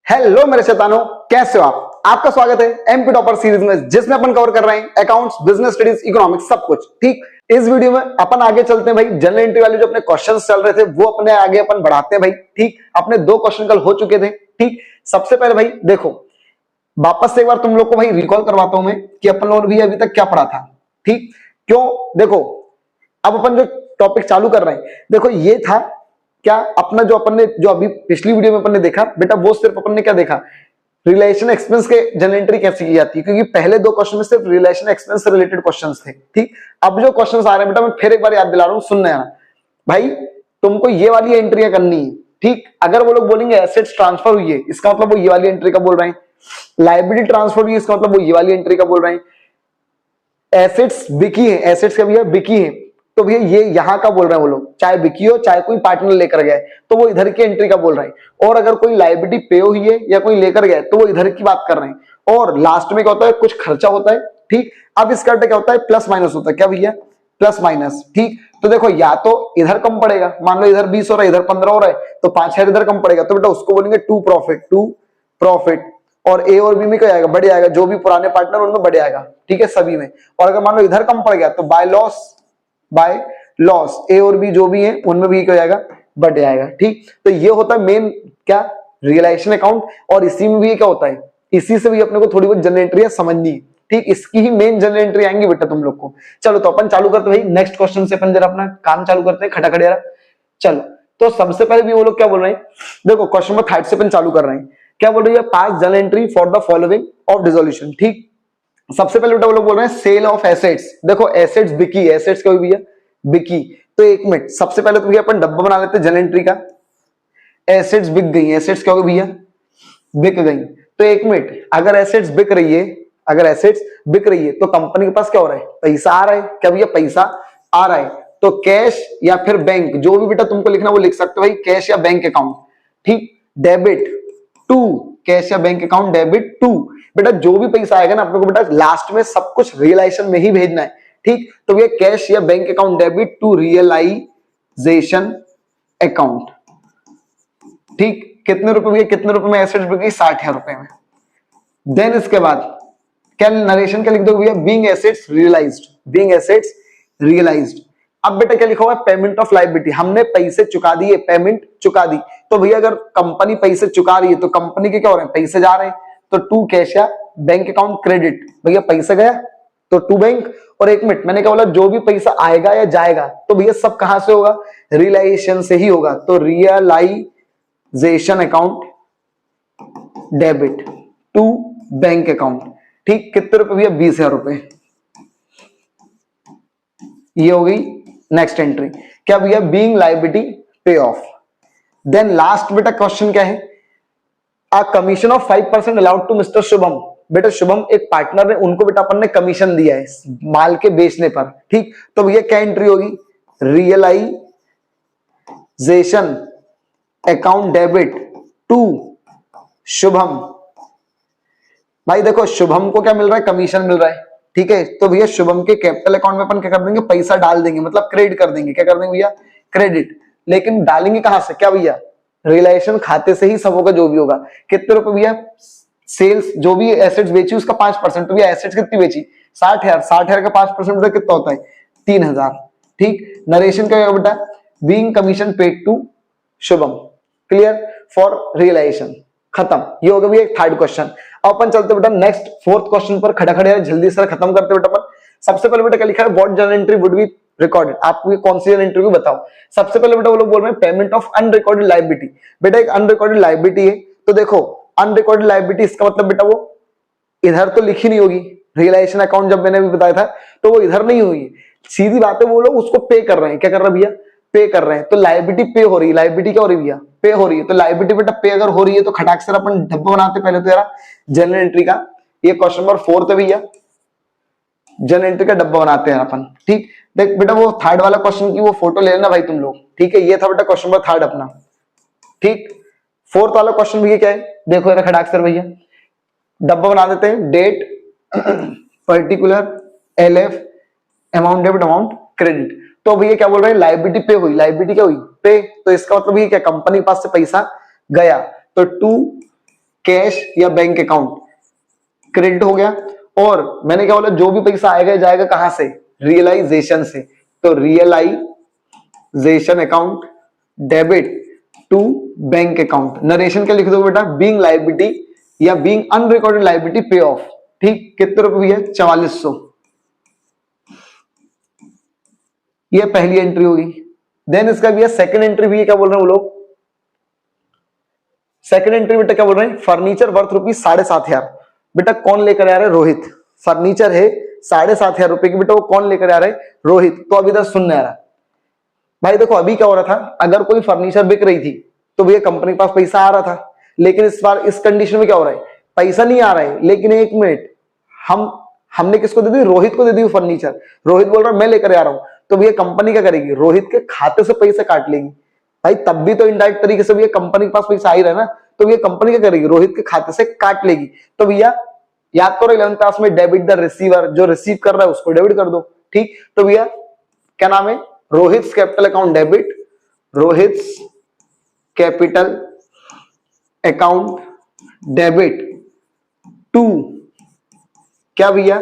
Hello मेरे शैतानों, कैसे हो आप? आपका स्वागत है एमपी टॉपर सीरीज में, जिसमें अपन कवर कर रहे हैं अकाउंट्स, बिजनेस स्टडीज, इकोनॉमिक्स, सब कुछ। ठीक, इस वीडियो में अपन आगे चलते हैं भाई। जनरल एंट्री वाले जो अपने क्वेश्चंस चल रहे थे वो अपने आगे अपन बढ़ाते हैं भाई। ठीक, अपने 2 क्वेश्चन कल हो चुके थे। ठीक, सबसे पहले भाई देखो, वापस से एक बार तुम लोग को भाई रिकॉल करवाता हूं मैं कि अपन लोग भी अभी तक क्या पढ़ा था। ठीक, क्यों? देखो, अब अपन जो टॉपिक चालू कर रहे हैं, देखो ये था क्या अपना जो अपन ने जो अभी पिछली वीडियो में अपन ने देखा बेटा, वो सिर्फ अपन ने क्या देखा, रिलेशन एक्सपेंस के जनरल एंट्री कैसे की जाती है, क्योंकि पहले 2 क्वेश्चन में सिर्फ रिलेशन एक्सपेंस से रिलेटेड क्वेश्चंस थे। ठीक, अब जो क्वेश्चंस आ रहे हैं बेटा, मैं फिर एक बार याद दिला रहा हूं, सुनने आना भाई, तुमको ये वाली एंट्रियां करनी है। ठीक, अगर वो लोग बोलेंगे एसेट्स ट्रांसफर हुई है, इसका मतलब वो ये वाली एंट्री का बोल रहे हैं। लायबिलिटी ट्रांसफर हुई है, इसका मतलब वो ये वाली एंट्री का बोल रहे हैं। एसेट्स बिकी है, एसेट्स का भैया बिकी है, तो भैया ये यहां का बोल रहे हैं वो लोग, चाहे बिकी हो चाहे कोई पार्टनर लेकर गया तो वो इधर की एंट्री का बोल रहे हैं। और अगर कोई लायबिलिटी पे हुई है या कोई लेकर गया तो वो इधर की बात कर रहे हैं। और लास्ट में क्या होता है, कुछ खर्चा होता है। ठीक, अब इसका क्या होता है, प्लस माइनस होता है। क्या भैया? Plus minus. ठीक, तो देखो या तो इधर कम पड़ेगा, मान लो इधर 20 हो रहा है, इधर 15 हो रहा है, तो 5,000 इधर कम पड़ेगा, तो बेटा उसको बोलेंगे टू प्रॉफिट। और ए और बी में क्या आएगा, बढ़ जाएगा, जो भी पुराने पार्टनर उनमें बढ़ जाएगा। ठीक है, सभी में। और अगर मान लो इधर कम पड़ गया तो बाय लॉस ए और बी जो भी है उनमें भी क्या हो जाएगा, बढ़ जाएगा। ठीक, तो ये होता है मेन क्या, रियलाइजेशन अकाउंट। और इसी में भी क्या होता है, इसी से भी अपने को थोड़ी बहुत जनरल एंट्री समझनी है। ठीक, इसकी ही मेन जनरल एंट्री आएंगी बेटा तुम लोग को। चलो तो अपन चालू करते भाई नेक्स्ट क्वेश्चन से, अपन जरा अपना काम चालू करते हैं खटाखट यार। चलो तो सबसे पहले भी वो लोग क्या बोल रहे हैं, देखो क्वेश्चन नंबर 30 से अपन चालू कर रहे हैं। क्या बोल रही है, pass general entry for the following of dissolution. ठीक, सबसे पहले बेटा वो लोग बोल रहे हैं सेल ऑफ एसेट्स। देखो एसेट्स बिकी, एसेट्स क्या हुई भैया, बिकी। तो एक मिनट, सबसे पहले तो भैया अपन डब्बा बना लेते हैं जनरल एंट्री का। एसेट्स बिक गई, एसेट्स क्या हो गई भैया, बिक गई। तो एक मिनट, अगर एसेट्स बिक रही है, अगर एसेट्स बिक रही है तो कंपनी के पास क्या हो रहा है, पैसा आ रहा है। क्या भैया, पैसा आ रहा है। तो कैश या फिर बैंक, जो भी बेटा तुमको लिखना वो लिख सकते हो भाई, कैश या बैंक अकाउंट। ठीक, डेबिट टू, कैश या बैंक अकाउंट डेबिट टू। बेटा जो भी पैसा आएगा ना अपने को बेटा लास्ट में सब कुछ रियलाइजेशन में ही भेजना है। ठीक, तो ये कैश या bank account debit to realization account. ठीक, कितने रुपए भैया, कितने रुपए में एसेट्स बिक गई, 60,000 रुपए में। देन इसके बाद क्या नरेशन क्या लिख दो भैया, being assets realized, being assets realized. अब बेटा क्या लिखा हुआ है, पेमेंट ऑफ लायबिलिटी, हमने पैसे चुका दिए, पेमेंट चुका दी। तो भैया अगर कंपनी पैसे चुका रही है तो कंपनी के क्या हो रहे हैं, पैसे जा रहे हैं, तो टू कैश या बैंक अकाउंट क्रेडिट। भैया पैसा गया तो टू बैंक। और एक मिनट, मैंने क्या बोला, जो भी पैसा आएगा या जाएगा तो भैया सब कहां से होगा, रियलाइजेशन से ही होगा। तो realization account debit to bank account. ठीक, कितने रुपए भैया, 20,000 रुपए। ये हो गई नेक्स्ट एंट्री। क्या भैया, being liability pay off. Then last बेटा क्वेश्चन क्या है, a commission of 5% allowed to mister Shubham. बेटा शुभम एक पार्टनर है, उनको बेटा अपन ने कमीशन दिया है माल के बेचने पर। ठीक, तो भैया क्या एंट्री होगी, realization account debit to Shubham. भाई देखो शुभम को क्या मिल रहा है, कमीशन मिल रहा है। ठीक है, तो भैया शुभम के कैपिटल अकाउंट में अपन क्या कर देंगे, पैसा डाल देंगे, मतलब क्रेडिट कर देंगे। क्या कर देंगे भैया, क्रेडिट। लेकिन डालेंगे कहां से, क्या भैया, रियलाइजेशन खाते से ही सब होगा जो भी होगा। कितने रुपए भैया, सेल्स जो भी एसेट्स बेची उसका 5%। तो भैया एसेट्स कितनी बेची, 60,000, 60,000 का 5% कितना होता है, 3,000। ठीक, नरेशन क्या होगा बेटा, being commission paid to Shubham, clear for realization, खत्म। ये होगा भैया एक थर्ड क्वेश्चन। अब अपन चलते बेटा नेक्स्ट फोर्थ क्वेश्चन पर, खड़े जल्दी से खत्म करते बेटा अपन। सबसे पहले बेटा क्या लिखा है, what general entry would be recorded. आपको कौन सी जनरल एंट्री बताओ। सबसे पहले बेटा वो लोग बोल रहे हैं पेमेंट ऑफ अनरिकॉर्डेड लायबिलिटी। बेटा एक अनरिकॉर्डेड लायबिलिटी है, तो देखो अनरिकॉर्डेड लायबिलिटी इसका मतलब बेटा वो इधर तो लिखी नहीं होगी। रियलाइजेशन अकाउंट जब मैंने भी बताया था तो वो इधर नहीं हुई, सीधी बात है, वो लोग उसको पे कर रहे हैं। क्या कर रहे हैं भैया, पे कर रहे हैं। तो लायबिलिटी पे हो रही है, लायबिलिटी क्या हो रही है भैया, पे हो रही है। तो लायबिलिटी बेटा पे अगर हो रही है तो खटाक से अपन डब्बा बनाते पहले तो यार जनरल एंट्री का। ये क्वेश्चन नंबर 4 है भैया, जनरल एंट्री का डब्बा बनाते हैं अपन। ठीक, देख बेटा वो थर्ड वाला क्वेश्चन की वो फोटो ले लेना भाई तुम लोग। ठीक है, ये था बेटा क्वेश्चन नंबर 3 अपना। ठीक, फोर्थ वाला क्वेश्चन भैया क्या है, देखो यार खटाक से भैया डब्बा बना देते हैं। Date particular LF amount debit amount credit. तो भैया क्या बोल रहे हैं, लायबिलिटी पे हुई, लायबिलिटी क्या हुई, पे, तो इसका मतलब ये क्या, कंपनी के पास से पैसा गया, तो टू कैश या बैंक अकाउंट क्रेडिट हो गया। और मैंने क्या बोला, जो भी पैसा आएगा जाएगा कहां से, रियलाइजेशन से, तो realization account debit to bank account. Narration क्या लिख दो बेटा, बीइंग लायबिलिटी या being unrecorded liability pay off. ठीक, कितने रुपए भी है, 4400। ये पहली एंट्री होगी। देन इसका भी है सेकंड एंट्री भी है, क्या बोल रहे हैं वो लोग, सेकंड एंट्री बेटा क्या बोल रहे हैं, फर्नीचर वर्थ रुपीज 7500। बेटा कौन लेकर आ रहा है, रोहित। फर्नीचर है 7500 रुपए की, बेटा वो कौन लेकर आ रहा है, रोहित। तो अभी इधर सुनने आ रहा भाई, देखो अभी क्या हो रहा था, अगर कोई फर्नीचर बिक रही थी तो भैया कंपनी के पास पैसा आ रहा था, लेकिन इस बार इस कंडीशन में क्या हो रहा है, पैसा नहीं आ रहा है, लेकिन एक मिनट, हमने किसको दे दी, रोहित को दे दी फर्नीचर। रोहित बोल रहा है मैं लेकर आ रहा हूं, तो भैया कंपनी क्या करेगी, रोहित के खाते से पैसे काट लेगी। भाई तब भी तो इनडायरेक्ट तरीके से भैया कंपनी के पास पैसा आ ही रहा है ना, तो भैया कंपनी क्या करेगी, रोहित के खाते से काट लेगी। तो भैया याद करो 11th क्लास में, डेबिट द रिसीवर, जो रिसीव कर रहा है उसको डेबिट कर दो। ठीक, तो भैया क्या नाम है, Rohit capital account debit, Rohit capital account debit to क्या भैया,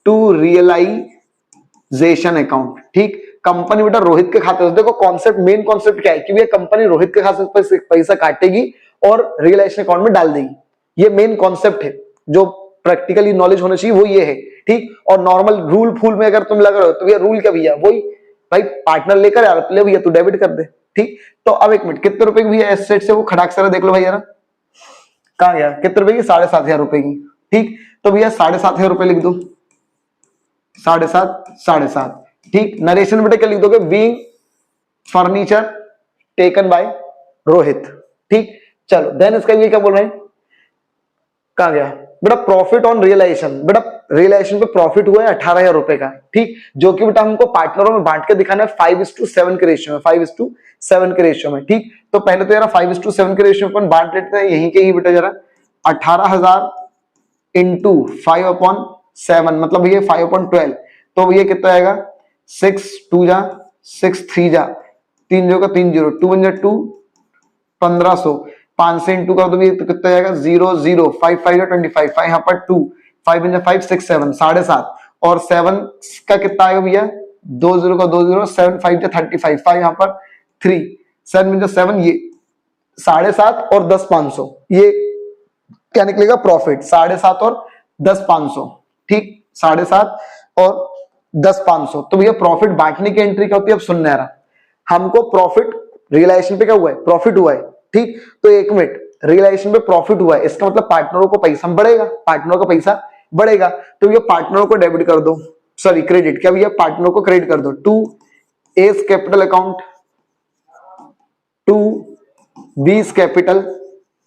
टू रियलाइजेशन अकाउंट। ठीक, कंपनी बेटा रोहित के खाते से, देखो कॉन्सेप्ट, मेन कॉन्सेप्ट क्या है कि भैया कंपनी रोहित के खाते से पैसा काटेगी और रियलाइजेशन अकाउंट में डाल देगी। ये मेन कॉन्सेप्ट है, जो प्रैक्टिकली नॉलेज होना चाहिए वो ये है। ठीक, और नॉर्मल रूल फूल में अगर तुम लग रहे हो तो भैया रूल क्या भैया, वही भाई पार्टनर लेकर यार, ले भैया तू डेबिट कर दे। ठीक, तो अब एक मिनट, कितने रुपए की भैया एसेट से वो खटाक से देख लो भाई जरा, कहां गया, कितने रुपए की, 7500 रुपए की। ठीक, तो भैया 7500 रुपए लिख दो, 7.5 ठीक, नरेशन बेटा क्या लिख दोगे, being furniture taken by Rohit. ठीक, चलो देन इसका ये क्या बोल रहे हैं, कहां गया बेटा, प्रॉफिट ऑन रियलाइजेशन। बेटा रियलाइजेशन पे प्रॉफिट हुआ है 18,000 रुपए का। ठीक, जो कि बेटा हमको पार्टनरों में बांट के दिखाना है 5:7 के रेशियो में, 5:7 के रेशियो में। ठीक, तो पहले तो यार 5:7 के रेशियो में बांट लेते हैं, यहीं के ही बेटा जरा 18,000 इंटू 5/7, मतलब ये 5/12, तो ये कितना आएगा, 6 2 जा 6 3 जा 3 0 का 3 0 2 1 2 1500, 5 से इंटू कर दो तो कितना जाएगा, 0 0 5 5 25, 5 यहाँ पर 2 5 5 6 7 7.5, और 7 का कितना आएगा भैया, 2 0 का 2 0 7 5 35, 5 यहाँ पर 3 7 7, ये 7.5 और 10 500, ये क्या निकलेगा प्रॉफिट, 7.5 और 10 500। ठीक, 7.5 और 10 500, तो भैया प्रॉफिट बांटने की एंट्री क्या होती है, अब सुनने आ रहा, हमको प्रॉफिट रियलाइजेशन पे क्या हुआ है, प्रॉफिट हुआ है। ठीक, तो एक मिनट, रियलाइजेशन पे प्रॉफिट हुआ है, इसका मतलब पार्टनरों को पैसा बढ़ेगा, पार्टनरों का पैसा बढ़ेगा, तो ये पार्टनरों को डेबिट कर दो, सॉरी क्रेडिट, क्या भैया पार्टनरों को क्रेडिट कर दो, to A's capital account to B's capital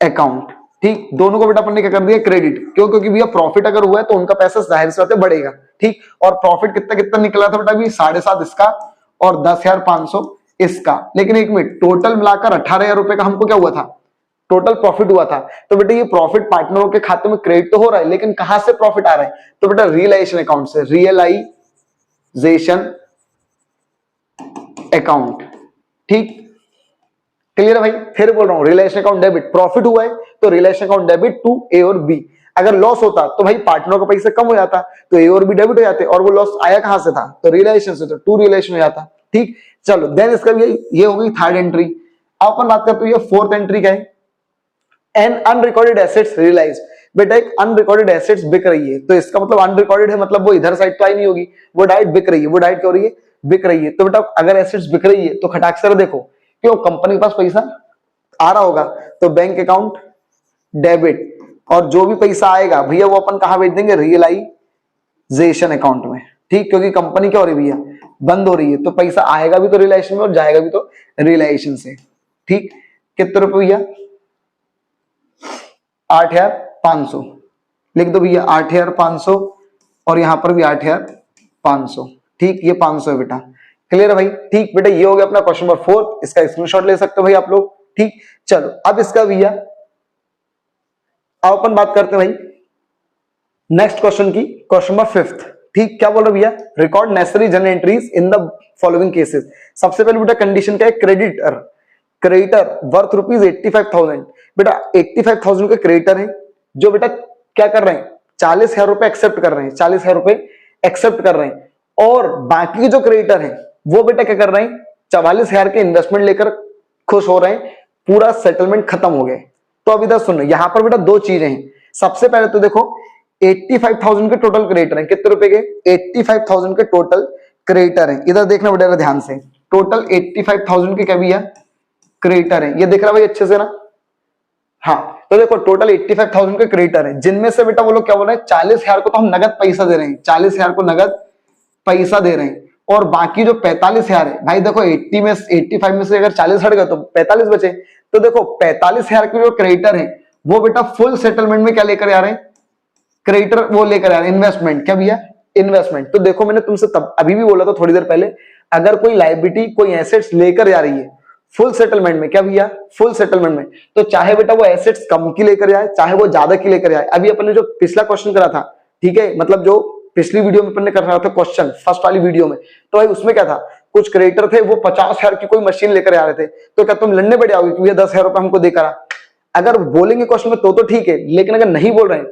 account. ठीक, दोनों को बेटा अपन ने क्या कर दिया, क्रेडिट, क्यों, क्योंकि भैया प्रॉफिट अगर हुआ है तो उनका पैसा जाहिर सी बात है बढ़ेगा। ठीक, और प्रॉफिट कितना कितना निकला था बेटा अभी, 7.5 इसका और 10,500 इसका, लेकिन एक मिनट, टोटल मिलाकर 18,000 रुपए का हमको क्या हुआ था, टोटल प्रॉफिट हुआ था। तो बेटा ये प्रॉफिट पार्टनरों के खाते में क्रेडिट तो हो रहा है, लेकिन कहां से प्रॉफिट आ रहा है, तो बेटा रियलाइजेशन अकाउंट से, रियलाइजेशन अकाउंट। ठीक, क्लियर है भाई, फिर बोल रहा हूं, रियलाइजेशन अकाउंट डेबिट, प्रॉफिट हुआ है तो रियलाइजेशन अकाउंट डेबिट टू ए और बी। अगर लॉस होता तो भाई पार्टनरों का पैसा कम हो जाता, तो ए और बी डेबिट हो जाते, और वो लॉस आया कहां से था, तो रियलाइजेशन से, तो टू रियलाइजेशन हो जाता। ठीक, चलो देन इसका भी ये हो गई थर्ड एंट्री। अब अपन बात करते हैं फोर्थ एंट्री क्या है, एन अनरिकॉर्डेड एसेट्स रियलाइज। बेटा एक अनरिकॉर्डेड एसेट्स बिक रही है, तो इसका मतलब अनरिकॉर्डेड है, मतलब वो इधर साइड तो आई नहीं होगी, वो डायरेक्ट बिक रही है, वो डायरेक्ट क्या हो रही है, बिक रही है। तो बेटा अगर एसेट्स बिक रही है तो खटाक से देखो, क्यों, कंपनी के पास पैसा आ रहा होगा, तो बैंक अकाउंट डेबिट, और जो भी पैसा आएगा भैया वो अपन कहां भेज देंगे, रियलाइजेशन अकाउंट में। ठीक, क्योंकि कंपनी क्या हो रही है भैया, बंद हो रही है, तो पैसा आएगा भी तो रियलाइजेशन में और जाएगा भी तो रियलाइजेशन से। ठीक, कितने रुपए भैया, 8,500 लिख दो भैया, 8,500, और यहां पर भी 8,500। ठीक, ये 500 है बेटा, क्लियर है भाई। ठीक बेटा, ये हो गया अपना क्वेश्चन नंबर 4, इसका स्क्रीनशॉट ले सकते हो भाई आप लोग। ठीक, चलो अब इसका भैया, अब अपन बात करते हैं भाई नेक्स्ट क्वेश्चन की, क्वेश्चन नंबर 5। ठीक, क्या बोल रहे भैया, record necessary general entries in the following cases. सबसे पहले बेटा कंडीशन क्या है, क्रेडिटर, क्रेडिटर वर्थ रुपीज 85,000। बेटा 85,000 के क्रेडिटर हैं जो बेटा क्या कर रहे हैं, 40,000 रुपए एक्सेप्ट कर रहे हैं, 40,000 रुपए एक्सेप्ट कर रहे हैं। और बाकी जो क्रेडिटर हैं वो बेटा क्या कर रहे हैं, 44,000 के इन्वेस्टमेंट लेकर खुश हो रहे हैं, पूरा सेटलमेंट खत्म हो गए। तो अब इधर सुनो, यहां पर बेटा दो चीजें हैं। सबसे पहले तो देखो 85,000 के टोटल क्रेडिटर हैं, कितने रुपए के, 85,000 के टोटल क्रेडिटर हैं। इधर देखना बेटा ध्यान से, टोटल 85,000 के क्या भैया क्रेडिटर हैं, ये देख रहा भाई अच्छे से ना। हाँ तो देखो टोटल 85,000 के क्रेडिटर हैं, जिनमें से बेटा वो लोग क्या बोल रहे हैं, 40,000 को तो हम नगद पैसा दे रहे हैं, 40,000 को नगद पैसा दे रहे हैं। और बाकी जो 45,000 है भाई देखो 80 में 85 में से अगर 40 हट गए तो 45 बचे। तो देखो 45,000 के जो क्रेडिटर हैं वो बेटा फुल सेटलमेंट में क्या लेकर आ रहे हैं, क्रेडिटर वो लेकर आ रहे हैं इन्वेस्टमेंट। क्या भैया, इन्वेस्टमेंट। तो देखो मैंने तुमसे तब अभी भी बोला था थोड़ी देर पहले, अगर कोई लायबिलिटी कोई एसेट्स लेकर आ रही है फुल सेटलमेंट में, क्या भैया फुल सेटलमेंट में, तो चाहे बेटा वो एसेट्स कम की लेकर आए चाहे वो ज्यादा की लेकर आए। अभी अपन ने जो पिछला क्वेश्चन करा था, ठीक है, मतलब जो पिछली वीडियो में अपन ने कर रहा था क्वेश्चन फर्स्ट वाली वीडियो में, तो भाई उसमें क्या था, कुछ क्रेडिटर थे वो 50,000 की कोई मशीन लेकर आ रहे थे, तो क्या तुम लड़ने बैठ जाओगे कि भैया 10,000 रुपए हमको देकर आ। अगर बोलेंगे क्वेश्चन में तो ठीक है, लेकिन अगर नहीं बोल रहे हैं,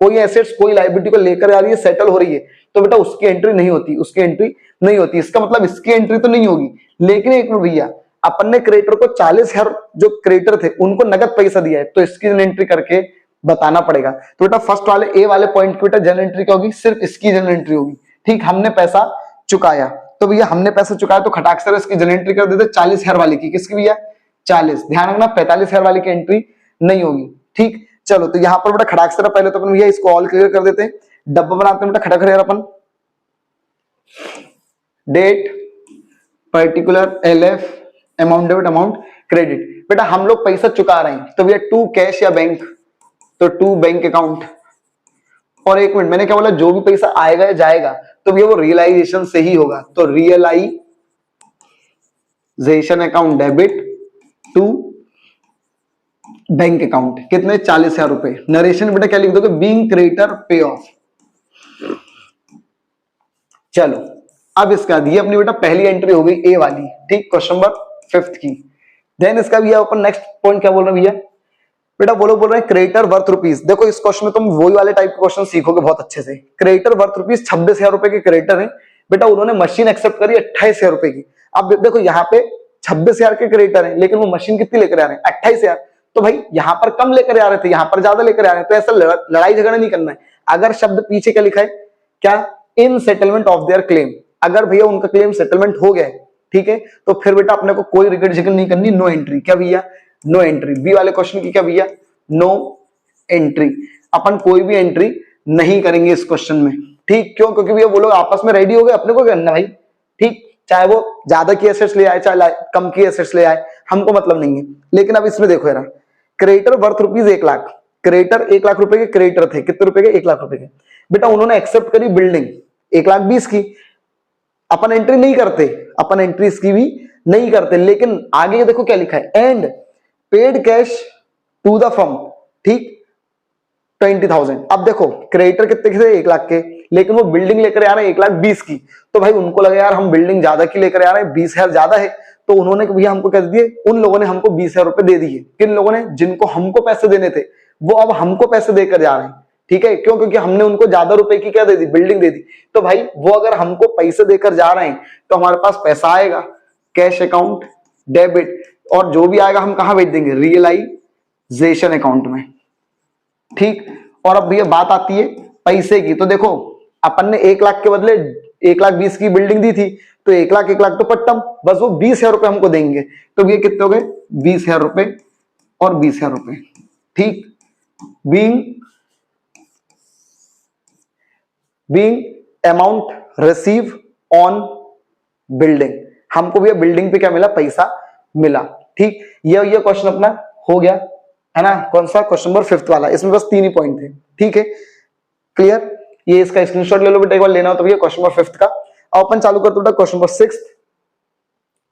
कोई एसेट्स कोई लायबिलिटी को लेकर आ रही है सेटल हो रही है, तो बेटा उसकी एंट्री नहीं होती, उसकी एंट्री नहीं होती। इसका मतलब इसकी एंट्री तो नहीं होगी, लेकिन एक मिनट भैया अपन ने क्रेडिटर को 40,000 जो क्रेडिटर थे उनको नगद पैसा दिया है, तो इसकी एंट्री करके बताना पड़ेगा। तो बेटा फर्स्ट वाले ए वाले पॉइंट की बेटा जनरल एंट्री क्या होगी, सिर्फ इसकी जनरल एंट्री होगी। ठीक, हमने पैसा चुकाया, तो भैया हमने पैसा चुकाया तो खटाक से इसकी जनरल एंट्री कर देते 40,000 वाली की, किसकी भैया 40। ध्यान रखना 45,000 वाली की एंट्री नहीं होगी। ठीक, चलो तो यहां पर बेटा खटाक से पहले तो अपन भैया इसको ऑल क्लियर कर देते हैं, डब्बा बनाते हैं बेटा खटाखट यार अपन, date particular LF amount debit amount credit. बेटा हम लोग पैसा चुका रहे हैं तो भैया टू कैश या बैंक, तो टू बैंक अकाउंट। और एक मिनट मैंने क्या बोला, जो भी पैसा आएगा या जाएगा तो भैया वो रियलाइजेशन से ही होगा, तो realization account debit to bank account. कितने, 40,000 रुपए। नरेशन बेटा क्या लिख दोगे, बीइंग क्रेडिटर पे ऑफ। चलो अब इसका ये अपनी बेटा पहली एंट्री हो गई ए वाली। ठीक, क्वेश्चन नंबर 5 की। देन इसका भैया अपन नेक्स्ट पॉइंट क्या बोल रहे हैं भैया, बेटा बोलो बोल रहे हैं क्रेडिटर वर्थ रुपीज। देखो इस क्वेश्चन में तुम वही वाले टाइप के क्वेश्चन सीखोगे बहुत अच्छे से। क्रेडिटर वर्थ रुपीज 26,000 रुपए के क्रेडिटर है बेटा, उन्होंने मशीन एक्सेप्ट करी 28,000 रुपए की। अब देखो यहाँ पे 26,000 के क्रेडिटर है, लेकिन वो मशीन कितनी लेकर आ रहे हैं, 28,000। तो भाई यहाँ पर कम लेकर आ रहे थे, यहाँ पर ज्यादा लेकर आ रहे हैं, तो ऐसा लड़ाई झगड़ा नहीं करना है। अगर शब्द पीछे क्या लिखा है, क्या, इन सेटलमेंट ऑफ देयर क्लेम, अगर भैया उनका क्लेम सेटलमेंट हो गया है, ठीक है, तो फिर बेटा अपने को कोई रिगड़ झिगड़ नहीं करनी, नो एंट्री। क्या भैया, नो एंट्री। बी वाले क्वेश्चन की क्या भैया, नो एंट्री। अपन कोई भी एंट्री नहीं करेंगे इस क्वेश्चन में। ठीक, क्यों, क्योंकि भैया वो लोग आपस में रेडी हो गए, अपने को करना भाई। ठीक, चाहे वो ज्यादा की एसेट्स ले आए चाहे कम की एसेट्स ले आए, हमको मतलब नहीं है। लेकिन अब इसमें देखो यार, creditor worth rupees 1 lakh, creditor 1 lakh रुपए के क्रेडिटर थे, कितने रुपए के, 1 लाख रुपए के। बेटा उन्होंने एक्सेप्ट करी बिल्डिंग 1,20,000 की, अपन एंट्री नहीं करते, अपन एंट्री इसकी भी नहीं करते। लेकिन आगे देखो क्या लिखा है, and paid cash to the firm. ठीक, 20,000। अब देखो क्रेडिटर कितने के थे, 1 लाख के, लेकिन वो बिल्डिंग लेकर आ रहे हैं 1,20,000 की। तो भाई उनको लगा यार हम बिल्डिंग ज्यादा की लेकर आ रहे हैं, 20,000 ज्यादा है, तो उन्होंने भैया हमको कह दिए, उन लोगों ने हमको 20,000 रुपए दे दिए। किन लोगों ने, जिनको हमको पैसे देने थे वो अब हमको पैसे देकर जा रहे हैं। ठीक है, क्यों, क्योंकि हमने उनको ज्यादा रुपए की क्या दे दी, बिल्डिंग दे दी। तो भाई वो अगर हमको पैसे देकर जा रहे हैं तो हमारे पास पैसा आएगा कैश अकाउंट डेबिट, और जो भी आएगा हम कहां भेज देंगे, रियलाइजेशन अकाउंट में। ठीक, और अब भैया बात आती है पैसे की। तो देखो अपन ने 1 लाख के बदले 1,20,000 की बिल्डिंग दी थी, तो 1 लाख 1 लाख तो पट्टम, बस वो 20,000 रुपए हमको देंगे। तो भैया कितने हो गए, 20,000 रुपए और 20,000 रुपए। ठीक, being amount receive on building, हमको भैया बिल्डिंग पे क्या मिला, पैसा मिला। ठीक, ये क्वेश्चन अपना हो गया है ना, कौन सा, क्वेश्चन नंबर 5 वाला। इसमें बस 3 ही पॉइंट थे। ठीक है, क्लियर। ये इसका स्क्रीनशॉट ले लो बेटा, एक बार लेना हो तो भैया क्वेश्चन नंबर 5 का। अब अपन चालू करते बेटा क्वेश्चन नंबर 6।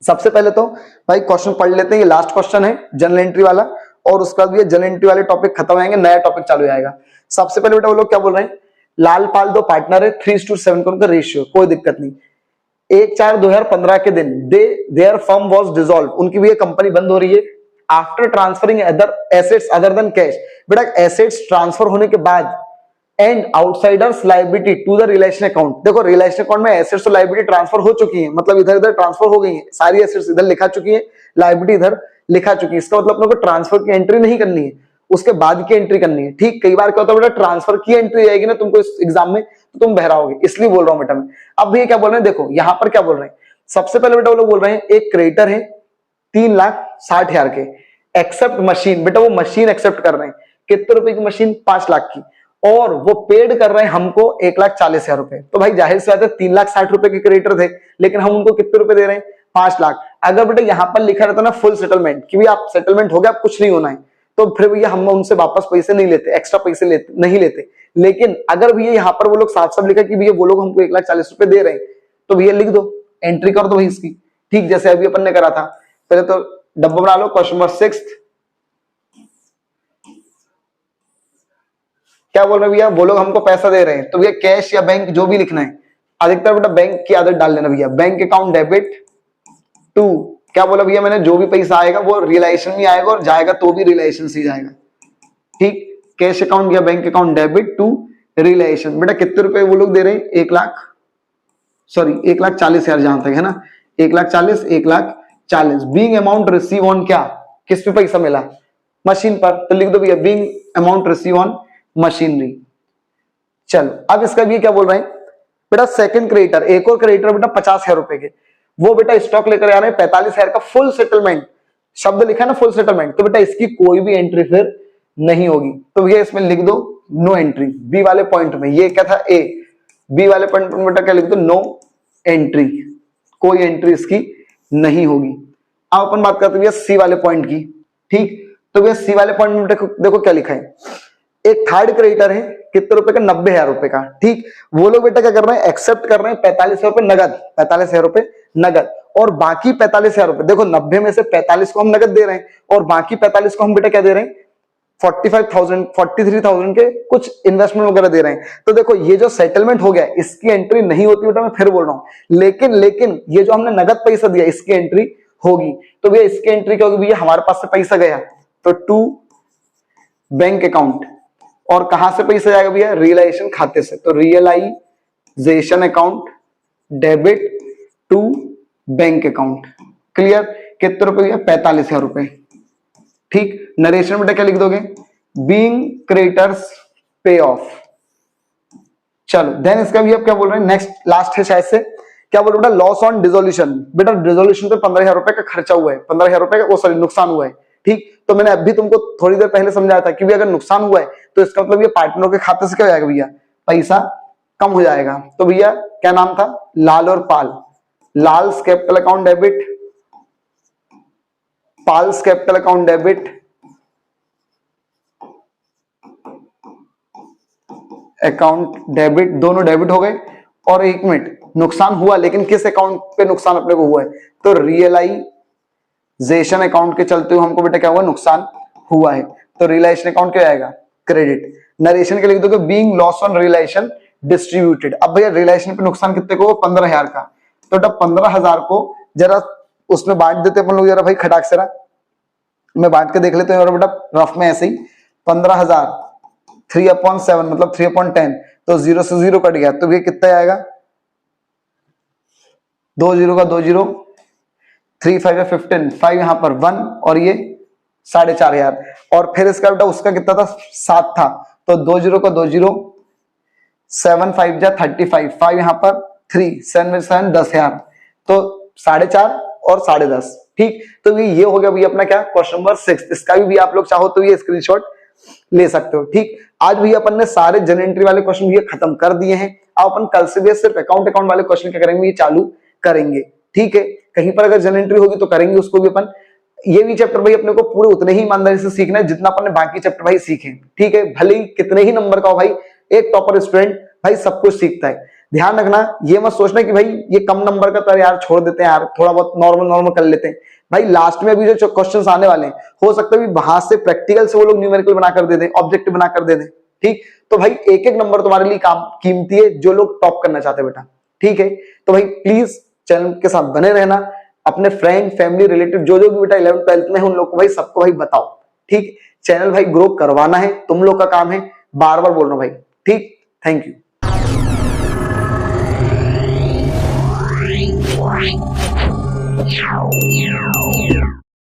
सबसे पहले तो भाई क्वेश्चन पढ़ लेते हैं, ये लास्ट क्वेश्चन है जनरल एंट्री वाला, और उसके बाद भैया जनरल एंट्री वाले टॉपिक खत्म हो जाएंगे, नया टॉपिक चालू हो जाएगा। सबसे पहले बेटा वो लोग क्या बोल रहे हैं, लाल पाल 2 पार्टनर है, 3:7 का उनका रेशियो, कोई दिक्कत नहीं। 1/4/2015 के दिन देयर फर्म वाज डिसॉल्व, उनकी भी ये कंपनी बंद हो रही है। After transferring other assets other than cash, बेटा एसेट्स ट्रांसफर होने के बाद and outsiders liability to the relation account. देखो रिलेशन अकाउंट में एसेट्स और लायबिलिटी ट्रांसफर हो चुकी है, मतलब इधर इधर ट्रांसफर हो गई है, सारी एसेट्स इधर लिखा चुकी है, लायबिलिटी इधर लिखा चुकी है। इसका मतलब अपने को ट्रांसफर की एंट्री नहीं करनी है, उसके बाद की एंट्री करनी है। ठीक, कई बार क्या होता है बेटा ट्रांसफर की एंट्री आएगी ना तुमको इस एग्जाम में तो तुम बहराओगे, इसलिए बोल रहा हूं बेटा मैं। अब ये क्या बोल रहे हैं, देखो यहां पर क्या बोल रहे हैं, सबसे पहले बेटा वो लोग बोल रहे हैं एक क्रेडिटर है 3,60,000 के, एक्सेप्ट मशीन। बेटा वो मशीन एक्सेप्ट कर रहे हैं, कितने रुपए की मशीन, 5 लाख की, और वो पेड कर रहे हैं हमको 1,40,000 रुपए। तो भाई जाहिर सी बात है 3,60,000 रुपए के क्रेडिटर थे, लेकिन हम उनको कितने रुपए दे रहे हैं, 5 लाख। अगर बेटा यहां पर लिखा रहता ना फुल सेटलमेंट कि भी आप सेटलमेंट हो गया, आप कुछ नहीं होना है, तो फिर भैया हम उनसे वापस पैसे नहीं लेते, एक्स्ट्रा पैसे नहीं लेते। लेकिन अगर भैया यहाँ पर वो लोग साफ साफ लिखा कि भैया वो लोग हमको 1,40,000 रुपए दे रहे हैं, तो भैया लिख दो, एंट्री कर दो भाई इसकी। ठीक, जैसे अभी अपन ने करा था। पहले तो डब्बा बना लो, क्वेश्चन नंबर 6 क्या बोल रहे हैं भैया, वो लोग हमको पैसा दे रहे हैं, तो भैया कैश या बैंक जो भी लिखना है, अधिकतर बेटा बैंक की आदत डाल लेना भैया। बैंक अकाउंट डेबिट टू, क्या बोला भैया मैंने, जो भी पैसा आएगा वो रिलेशन में आएगा और जाएगा तो भी रिलेशन से ही जाएगा। ठीक, कैश अकाउंट या bank account debit to relation. बेटा कितने रुपए वो लोग दे रहे हैं, 1,40,000 जहां तक है ना, 1,40,000 बीइंग अमाउंट रिसीव ऑन, क्या किस पे पैसा मिला, मशीन पर, तो लिख दो भैया being amount receive on machinery. चलो अब इसका भी क्या बोल रहे हैं बेटा, सेकंड क्रेडिटर, एक और क्रेडिटर बेटा 50,000 रुपए के, वो बेटा स्टॉक लेकर आ रहे हैं 45,000 का, फुल सेटलमेंट, शब्द लिखा है ना फुल सेटलमेंट, तो बेटा इसकी कोई भी एंट्री फिर नहीं होगी। तो भैया इसमें लिख दो नो एंट्री, बी वाले पॉइंट में, ये क्या था ए, बी वाले पॉइंट में बेटा क्या लिख दो, नो एंट्री, कोई एंट्री इसकी नहीं होगी। अब अपन बात करते हैं भैया सी वाले पॉइंट की। ठीक, तो भैया सी वाले पॉइंट में देखो क्या लिखा है, एक थर्ड क्रेडिटर है कितने रुपए का, 90,000 रुपए का। ठीक, वो लोग बेटा क्या कर रहे हैं, एक्सेप्ट कर रहे हैं 45,000 रुपए नगद, 45,000 रुपए नगद, और बाकी 45,000 रुपए, देखो 90 में से 45 को हम नगद दे रहे हैं और बाकी 45 को हम बेटा क्या दे रहे हैं, 43,000 के कुछ इन्वेस्टमेंट वगैरह दे रहे हैं। तो देखो ये जो सेटलमेंट हो गया इसकी एंट्री नहीं होती बेटा, मैं फिर बोल रहा हूं, लेकिन ये जो हमने नगद पैसा दिया इसकी एंट्री होगी। तो भैया इसकी एंट्री क्या होगी, भैया हमारे पास से पैसा गया तो टू बैंक अकाउंट, और कहां से पैसा जाएगा भैया, रियलाइजेशन खाते से, तो realization account debit to bank account. Clear, कितने रुपए भैया, 45,000 रुपए। ठीक, नरेशन बेटा क्या लिख दोगे, बीइंग क्रेडिटर्स पे ऑफ। चलो देन इसका भी आप क्या बोल रहे हैं, नेक्स्ट लास्ट है शायद से, क्या बोल रहे बेटा, लॉस ऑन डिसोल्यूशन। बेटा डिसोल्यूशन पे 15,000 रुपए का खर्चा हुआ है, 15,000 रुपए का, सॉरी नुकसान हुआ है। ठीक, तो मैंने अभी तुमको थोड़ी देर पहले समझाया था कि भी अगर नुकसान हुआ है तो इसका मतलब ये पार्टनरों के खाते से क्या हो जाएगा भैया, पैसा कम हो जाएगा। तो भैया क्या नाम था, लाल और Pal, Lal's capital account debit, Pal's capital account debit, account debit, दोनों डेबिट हो गए। और एक मिनट, नुकसान हुआ लेकिन किस अकाउंट पे नुकसान अपने को हुआ है, तो रियलाइजेशन अकाउंट के चलते हुए हमको बेटा क्या हुआ, नुकसान हुआ है, तो रियलाइजेशन अकाउंट क्या आएगा, क्रेडिट। नरेशन के लिख दोगे being loss on realization distributed. अब भैया रियलाइजेशन पे नुकसान कितने को, 15,000 का, तो बेटा 15,000 को जरा उसमें बांट देते अपन लोग जरा भाई, खटाक से मैं बांट के देख लेते हैं बेटा रफ में ऐसे ही, 15,000 3/7 मतलब 3/10, तो 0 से 0 कट गया, तो ये कितना आएगा, 2 0 का 2 0, 3 5 15, 5 यहां पर 1, और ये 4,500, और फिर इसका बेटा उसका कितना था, 7 था, तो 2 0 का 2 0, 7 5 जा 35, 5 यहां पर 3, 7 में 7 10,000, तो 4.5 और 10.5। ठीक, तो ये हो गया भैया अपना क्या, क्वेश्चन नंबर 6। इसका भी आप लोग चाहो तो ये स्क्रीनशॉट ले सकते हो। ठीक, आज भैया अपन ने सारे जनरल एंट्री वाले क्वेश्चन भैया खत्म कर दिए हैं। अब अपन कल से भी सिर्फ अकाउंट वाले क्वेश्चन क्या करेंगे, ये चालू करेंगे। ठीक है, कहीं पर अगर जनरल एंट्री होगी तो करेंगे उसको भी अपन। ये भी चैप्टर भाई अपने को पूरे उतने ही ईमानदारी से सीखना है जितना अपन ने बाकी चैप्टर भाई सीखे। ठीक है, भले ही कितने ही नंबर का हो भाई, एक टॉपर स्टूडेंट भाई सब कुछ सीखता है। ध्यान रखना, ये मत सोचना कि भाई ये कम नंबर का तो यार छोड़ देते हैं यार, थोड़ा बहुत नॉर्मल कर लेते हैं। भाई लास्ट में भी जो क्वेश्चंस आने वाले हैं हो सकता है वहां से प्रैक्टिकल से वो लोग न्यूमेरिकल बना कर दे दें, ऑब्जेक्टिव बना कर दे दें। ठीक, तो भाई एक एक नंबर तुम्हारे लिए काम कीमती है जो लोग टॉप करना चाहते हैं बेटा। ठीक है, तो भाई प्लीज चैनल के साथ बने रहना, अपने फ्रेंड फैमिली रिलेटिव जो जो भी बेटा 11th 12th में है उन लोग को भाई सबको भाई बताओ, ठीक। चैनल भाई ग्रो करवाना है, तुम लोग का काम है, बार बार बोल रहा हूं भाई, ठीक। Thank you.